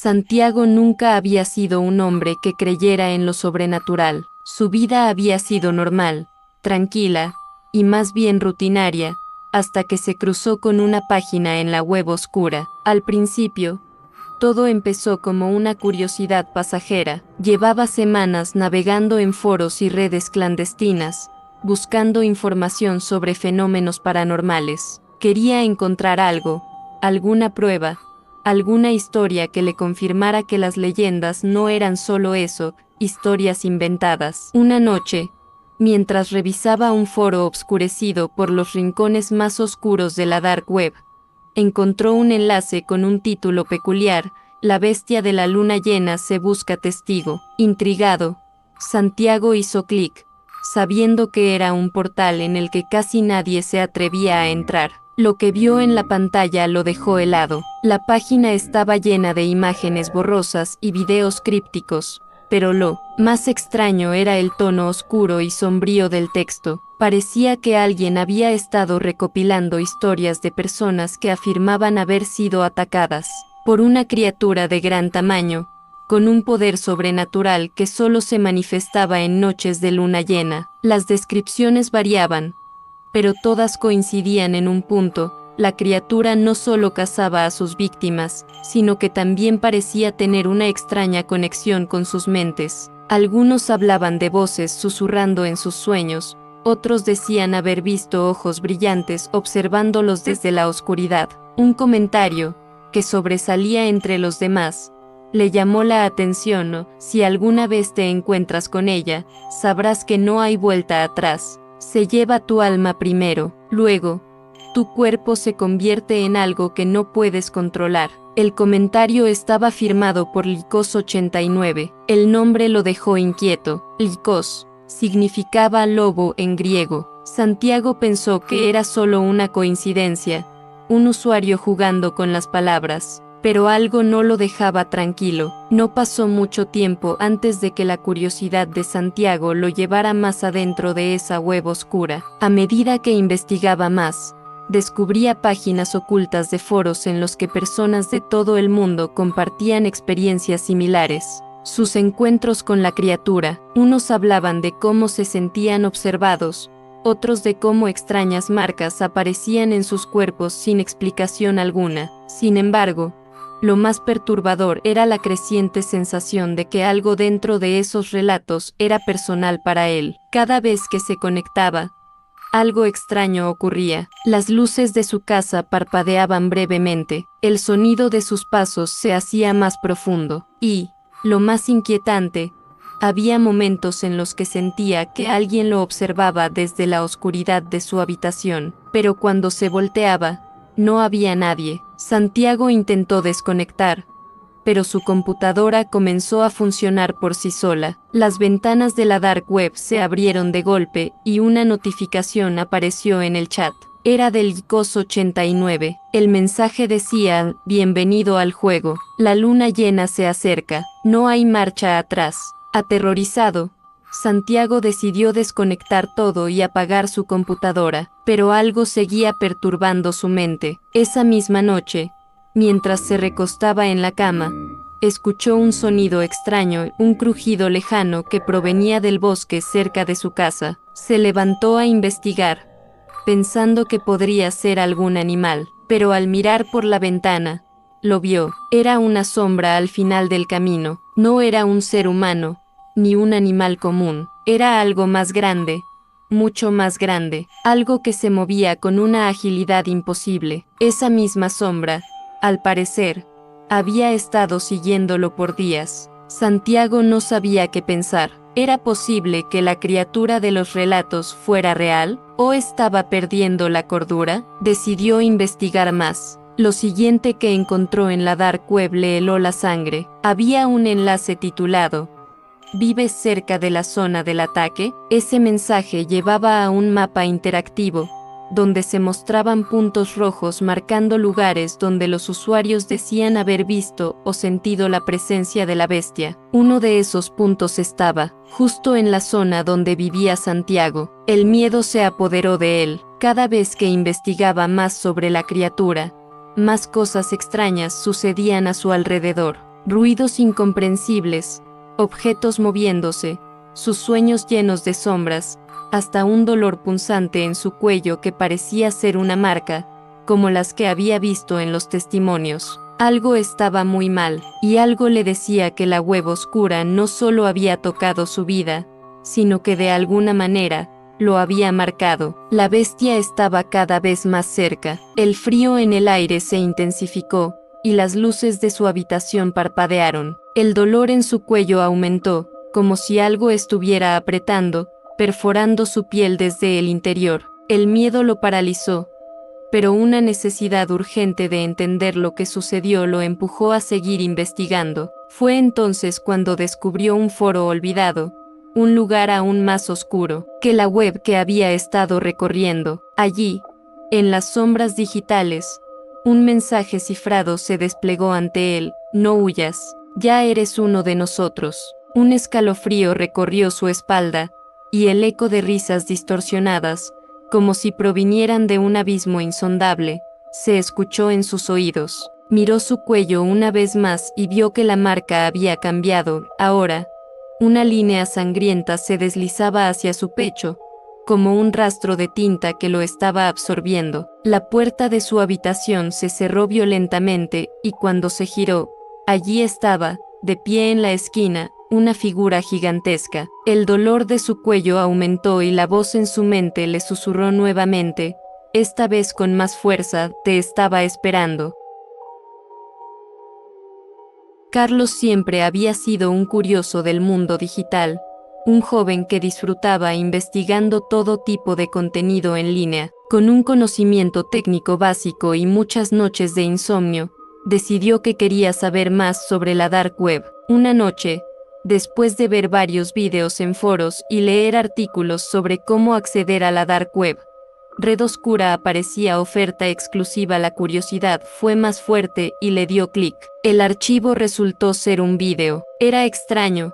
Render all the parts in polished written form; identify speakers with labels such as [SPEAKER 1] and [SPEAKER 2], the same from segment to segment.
[SPEAKER 1] Santiago nunca había sido un hombre que creyera en lo sobrenatural. Su vida había sido normal, tranquila, y más bien rutinaria, hasta que se cruzó con una página en la web oscura. Al principio, todo empezó como una curiosidad pasajera. Llevaba semanas navegando en foros y redes clandestinas, buscando información sobre fenómenos paranormales. Quería encontrar algo, alguna prueba, alguna historia que le confirmara que las leyendas no eran solo eso, historias inventadas. Una noche, mientras revisaba un foro obscurecido por los rincones más oscuros de la dark web, encontró un enlace con un título peculiar: La bestia de la luna llena se busca testigo. Intrigado, Santiago hizo clic, sabiendo que era un portal en el que casi nadie se atrevía a entrar. Lo que vio en la pantalla lo dejó helado. La página estaba llena de imágenes borrosas y videos crípticos, pero lo más extraño era el tono oscuro y sombrío del texto. Parecía que alguien había estado recopilando historias de personas que afirmaban haber sido atacadas por una criatura de gran tamaño, con un poder sobrenatural que solo se manifestaba en noches de luna llena. Las descripciones variaban, pero todas coincidían en un punto: la criatura no solo cazaba a sus víctimas, sino que también parecía tener una extraña conexión con sus mentes. Algunos hablaban de voces susurrando en sus sueños, otros decían haber visto ojos brillantes observándolos desde la oscuridad. Un comentario, que sobresalía entre los demás, le llamó la atención: si alguna vez te encuentras con ella, sabrás que no hay vuelta atrás. Se lleva tu alma primero, luego, tu cuerpo se convierte en algo que no puedes controlar. El comentario estaba firmado por Lycos89. El nombre lo dejó inquieto. Lycos significaba lobo en griego. Santiago pensó que era solo una coincidencia, un usuario jugando con las palabras, pero algo no lo dejaba tranquilo. No pasó mucho tiempo antes de que la curiosidad de Santiago lo llevara más adentro de esa web oscura. A medida que investigaba más, descubría páginas ocultas de foros en los que personas de todo el mundo compartían experiencias similares. Sus encuentros con la criatura. Unos hablaban de cómo se sentían observados, otros de cómo extrañas marcas aparecían en sus cuerpos sin explicación alguna. Sin embargo, lo más perturbador era la creciente sensación de que algo dentro de esos relatos era personal para él. Cada vez que se conectaba, algo extraño ocurría. Las luces de su casa parpadeaban brevemente, el sonido de sus pasos se hacía más profundo, y, lo más inquietante, había momentos en los que sentía que alguien lo observaba desde la oscuridad de su habitación, pero cuando se volteaba, no había nadie. Santiago intentó desconectar, pero su computadora comenzó a funcionar por sí sola. Las ventanas de la dark web se abrieron de golpe y una notificación apareció en el chat. Era del Lycos89. El mensaje decía: bienvenido al juego, la luna llena se acerca, no hay marcha atrás. Aterrorizado, Santiago decidió desconectar todo y apagar su computadora, pero algo seguía perturbando su mente. Esa misma noche, mientras se recostaba en la cama, escuchó un sonido extraño, un crujido lejano que provenía del bosque cerca de su casa. Se levantó a investigar, pensando que podría ser algún animal, pero al mirar por la ventana, lo vio. Era una sombra al final del camino. No era un ser humano, ni un animal común. Era algo más grande, mucho más grande, algo que se movía con una agilidad imposible. Esa misma sombra, al parecer, había estado siguiéndolo por días. Santiago no sabía qué pensar. ¿Era posible que la criatura de los relatos fuera real, o estaba perdiendo la cordura? Decidió investigar más. Lo siguiente que encontró en la dark web le heló la sangre. Había un enlace titulado: ¿vives cerca de la zona del ataque? Ese mensaje llevaba a un mapa interactivo, donde se mostraban puntos rojos marcando lugares donde los usuarios decían haber visto o sentido la presencia de la bestia. Uno de esos puntos estaba justo en la zona donde vivía Santiago. El miedo se apoderó de él. Cada vez que investigaba más sobre la criatura, más cosas extrañas sucedían a su alrededor. ruidos incomprensibles, objetos moviéndose, sus sueños llenos de sombras, hasta un dolor punzante en su cuello que parecía ser una marca, como las que había visto en los testimonios. Algo estaba muy mal, y algo le decía que la web oscura no solo había tocado su vida, sino que de alguna manera, lo había marcado. La bestia estaba cada vez más cerca, el frío en el aire se intensificó, y las luces de su habitación parpadearon. El dolor en su cuello aumentó, como si algo estuviera apretando, perforando su piel desde el interior. El miedo lo paralizó, pero una necesidad urgente de entender lo que sucedió lo empujó a seguir investigando. Fue entonces cuando descubrió un foro olvidado, un lugar aún más oscuro que la web que había estado recorriendo. Allí, en las sombras digitales, un mensaje cifrado se desplegó ante él: no huyas, ya eres uno de nosotros. Un escalofrío recorrió su espalda, y el eco de risas distorsionadas, como si provinieran de un abismo insondable, se escuchó en sus oídos. Miró su cuello una vez más y vio que la marca había cambiado. Ahora, una línea sangrienta se deslizaba hacia su pecho, como un rastro de tinta que lo estaba absorbiendo. La puerta de su habitación se cerró violentamente, y cuando se giró, allí estaba, de pie en la esquina, una figura gigantesca. El dolor de su cuello aumentó y la voz en su mente le susurró nuevamente, esta vez con más fuerza: te estaba esperando. Carlos siempre había sido un curioso del mundo digital, un joven que disfrutaba investigando todo tipo de contenido en línea. Con un conocimiento técnico básico y muchas noches de insomnio, decidió que quería saber más sobre la dark web. Una noche, después de ver varios videos en foros y leer artículos sobre cómo acceder a la dark web, Red Oscura aparecía oferta exclusiva. La curiosidad fue más fuerte y le dio clic. El archivo resultó ser un video. Era extraño,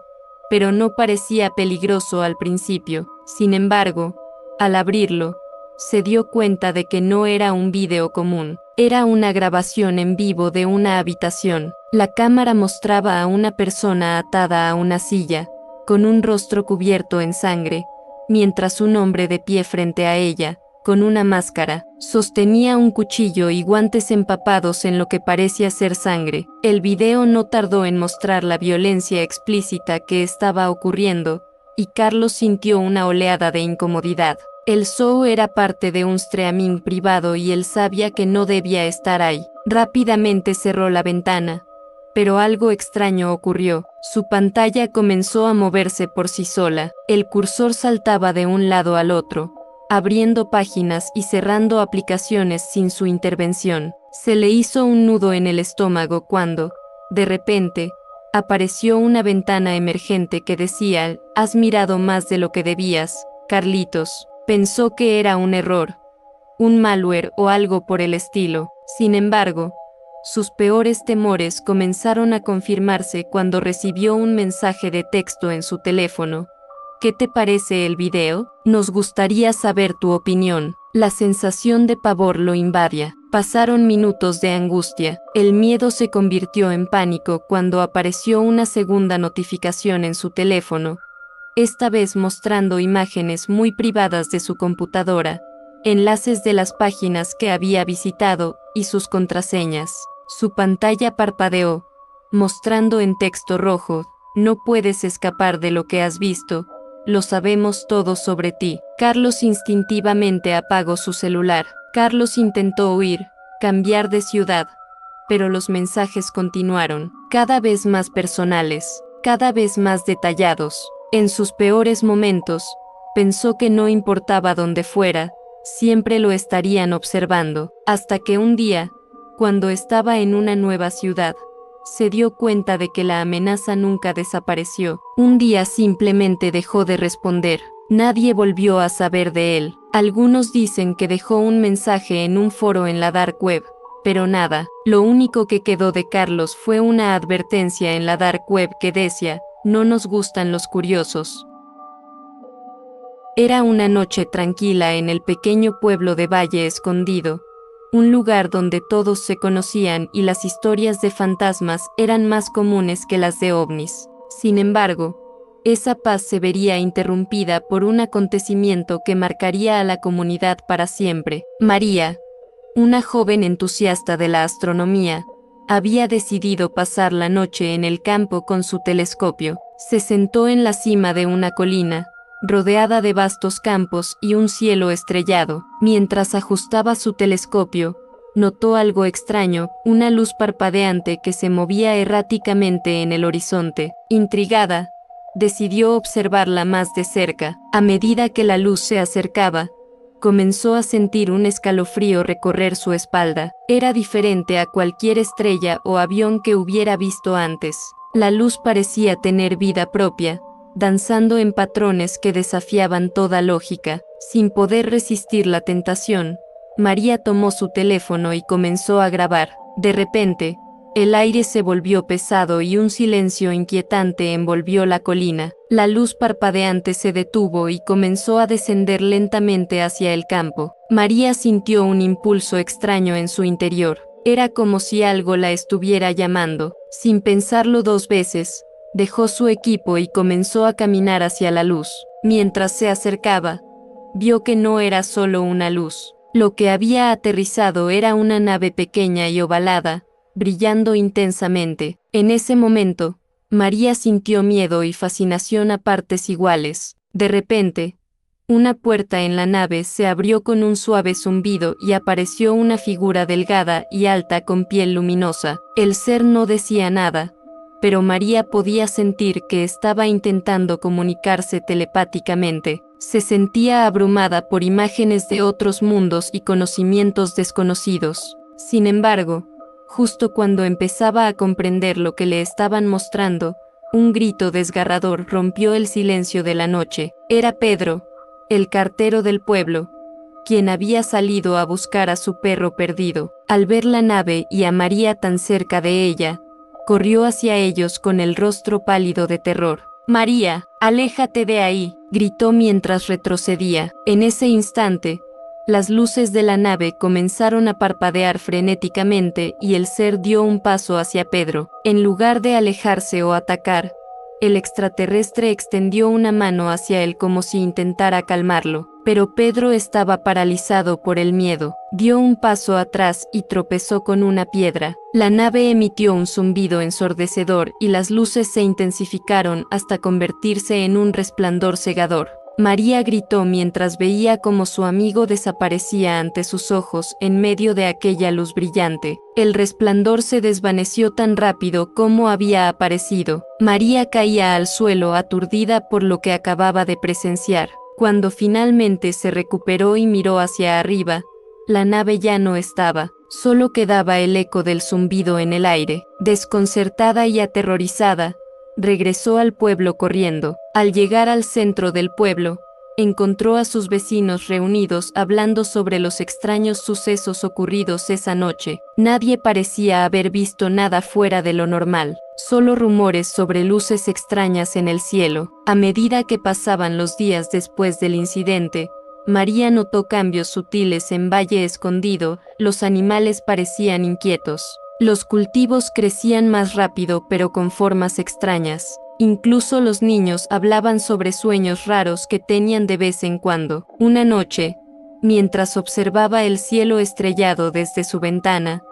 [SPEAKER 1] pero no parecía peligroso al principio. Sin embargo, al abrirlo, se dio cuenta de que no era un video común. Era una grabación en vivo de una habitación. La cámara mostraba a una persona atada a una silla, con un rostro cubierto en sangre, mientras un hombre de pie frente a ella, con una máscara, sostenía un cuchillo y guantes empapados en lo que parecía ser sangre. El video no tardó en mostrar la violencia explícita que estaba ocurriendo, y Carlos sintió una oleada de incomodidad. El show era parte de un streaming privado y él sabía que no debía estar ahí. Rápidamente cerró la ventana, pero algo extraño ocurrió. Su pantalla comenzó a moverse por sí sola. El cursor saltaba de un lado al otro, abriendo páginas y cerrando aplicaciones sin su intervención. Se le hizo un nudo en el estómago cuando, de repente, apareció una ventana emergente que decía: has mirado más de lo que debías, Carlitos. Pensó que era un error, un malware o algo por el estilo. Sin embargo, sus peores temores comenzaron a confirmarse cuando recibió un mensaje de texto en su teléfono. ¿Qué te parece el video? Nos gustaría saber tu opinión. La sensación de pavor lo invadía. Pasaron minutos de angustia. El miedo se convirtió en pánico cuando apareció una segunda notificación en su teléfono, esta vez mostrando imágenes muy privadas de su computadora, enlaces de las páginas que había visitado y sus contraseñas. Su pantalla parpadeó, mostrando en texto rojo: no puedes escapar de lo que has visto, lo sabemos todo sobre ti. Carlos instintivamente apagó su celular. Carlos intentó huir, cambiar de ciudad, pero los mensajes continuaron, cada vez más personales, cada vez más detallados. En sus peores momentos, pensó que no importaba dónde fuera, siempre lo estarían observando, hasta que un día, cuando estaba en una nueva ciudad, se dio cuenta de que la amenaza nunca desapareció. Un día simplemente dejó de responder. Nadie volvió a saber de él. Algunos dicen que dejó un mensaje en un foro en la dark web, pero nada. Lo único que quedó de Carlos fue una advertencia en la dark web que decía: no nos gustan los curiosos. Era una noche tranquila en el pequeño pueblo de Valle Escondido, un lugar donde todos se conocían y las historias de fantasmas eran más comunes que las de ovnis. Sin embargo, esa paz se vería interrumpida por un acontecimiento que marcaría a la comunidad para siempre. María, una joven entusiasta de la astronomía, había decidido pasar la noche en el campo con su telescopio. Se sentó en la cima de una colina, rodeada de vastos campos y un cielo estrellado. Mientras ajustaba su telescopio, notó algo extraño, una luz parpadeante que se movía erráticamente en el horizonte. Intrigada, decidió observarla más de cerca. A medida que la luz se acercaba, comenzó a sentir un escalofrío recorrer su espalda. Era diferente a cualquier estrella o avión que hubiera visto antes. La luz parecía tener vida propia, danzando en patrones que desafiaban toda lógica. Sin poder resistir la tentación, María tomó su teléfono y comenzó a grabar. De repente, el aire se volvió pesado y un silencio inquietante envolvió la colina. La luz parpadeante se detuvo y comenzó a descender lentamente hacia el campo. María sintió un impulso extraño en su interior. Era como si algo la estuviera llamando. Sin pensarlo dos veces, dejó su equipo y comenzó a caminar hacia la luz. Mientras se acercaba, vio que no era solo una luz. Lo que había aterrizado era una nave pequeña y ovalada, brillando intensamente. En ese momento, María sintió miedo y fascinación a partes iguales. De repente, una puerta en la nave se abrió con un suave zumbido y apareció una figura delgada y alta con piel luminosa. El ser no decía nada, pero María podía sentir que estaba intentando comunicarse telepáticamente. Se sentía abrumada por imágenes de otros mundos y conocimientos desconocidos. Sin embargo, justo cuando empezaba a comprender lo que le estaban mostrando, un grito desgarrador rompió el silencio de la noche. Era Pedro, el cartero del pueblo, quien había salido a buscar a su perro perdido. Al ver la nave y a María tan cerca de ella, corrió hacia ellos con el rostro pálido de terror. «María, aléjate de ahí», gritó mientras retrocedía. En ese instante, las luces de la nave comenzaron a parpadear frenéticamente y el ser dio un paso hacia Pedro. En lugar de alejarse o atacar, el extraterrestre extendió una mano hacia él como si intentara calmarlo, pero Pedro estaba paralizado por el miedo. Dio un paso atrás y tropezó con una piedra. La nave emitió un zumbido ensordecedor y las luces se intensificaron hasta convertirse en un resplandor cegador. María gritó mientras veía cómo su amigo desaparecía ante sus ojos en medio de aquella luz brillante. El resplandor se desvaneció tan rápido como había aparecido. María caía al suelo aturdida por lo que acababa de presenciar. Cuando finalmente se recuperó y miró hacia arriba, la nave ya no estaba, solo quedaba el eco del zumbido en el aire. Desconcertada y aterrorizada, regresó al pueblo corriendo. Al llegar al centro del pueblo, encontró a sus vecinos reunidos hablando sobre los extraños sucesos ocurridos esa noche. Nadie parecía haber visto nada fuera de lo normal, solo rumores sobre luces extrañas en el cielo. A medida que pasaban los días después del incidente, María notó cambios sutiles en Valle Escondido. Los animales parecían inquietos. Los cultivos crecían más rápido pero con formas extrañas. Incluso los niños hablaban sobre sueños raros que tenían de vez en cuando. Una noche, mientras observaba el cielo estrellado desde su ventana,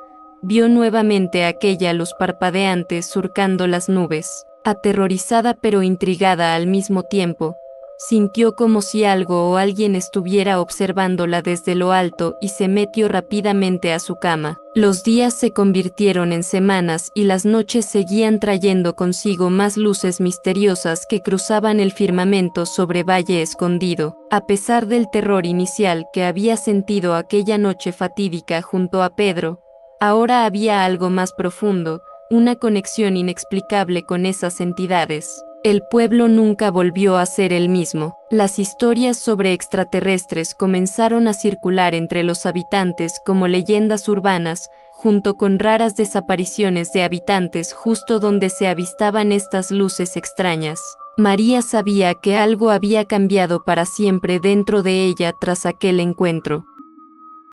[SPEAKER 1] vio nuevamente aquella luz parpadeante surcando las nubes. Aterrorizada pero intrigada al mismo tiempo, sintió como si algo o alguien estuviera observándola desde lo alto y se metió rápidamente a su cama. Los días se convirtieron en semanas y las noches seguían trayendo consigo más luces misteriosas que cruzaban el firmamento sobre Valle Escondido. A pesar del terror inicial que había sentido aquella noche fatídica junto a Pedro, ahora había algo más profundo, una conexión inexplicable con esas entidades. El pueblo nunca volvió a ser el mismo. Las historias sobre extraterrestres comenzaron a circular entre los habitantes como leyendas urbanas, junto con raras desapariciones de habitantes justo donde se avistaban estas luces extrañas. María sabía que algo había cambiado para siempre dentro de ella tras aquel encuentro.